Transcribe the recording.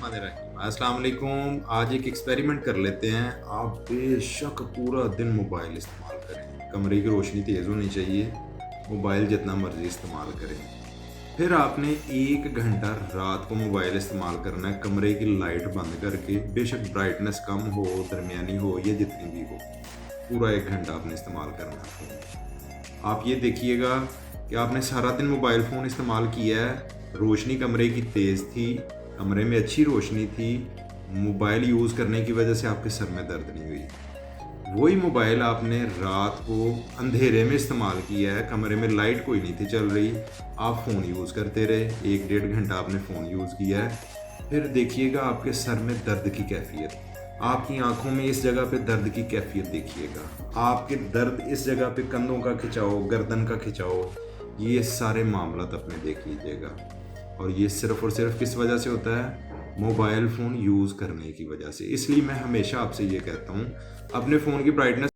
अस्सलाम वालेकुम। आज एक एक्सपेरिमेंट कर लेते हैं। आप बेशक पूरा दिन मोबाइल इस्तेमाल करें, कमरे की रोशनी तेज़ होनी चाहिए, मोबाइल जितना मर्ज़ी इस्तेमाल करें। फिर आपने 1 घंटा रात को मोबाइल इस्तेमाल करना है, कमरे की लाइट बंद करके, बेशक ब्राइटनेस कम हो, दरमियानी हो या जितनी भी हो, पूरा 1 घंटा आपने इस्तेमाल करना है फ़ोन। आप ये देखिएगा कि आपने सारा दिन मोबाइल फ़ोन इस्तेमाल किया है, रोशनी कमरे की तेज़ थी, कमरे में अच्छी रोशनी थी, मोबाइल यूज़ करने की वजह से आपके सर में दर्द नहीं हुई। वही मोबाइल आपने रात को अंधेरे में इस्तेमाल किया है, कमरे में लाइट कोई नहीं थी चल रही, आप फ़ोन यूज़ करते रहे, 1 डेढ़ घंटा आपने फ़ोन यूज़ किया है। फिर देखिएगा आपके सर में दर्द की कैफ़ियत, आपकी आँखों में इस जगह पे दर्द की कैफ़ियत देखिएगा, आपके दर्द इस जगह पे कंधों का खिंचाव, गर्दन का खिंचाव, ये सारे मामलात अपने देख लीजिएगा। और ये सिर्फ़ और सिर्फ़ किस वजह से होता है? मोबाइल फ़ोन यूज़ करने की वजह से। इसलिए मैं हमेशा आपसे ये कहता हूँ, अपने फ़ोन की ब्राइटनेस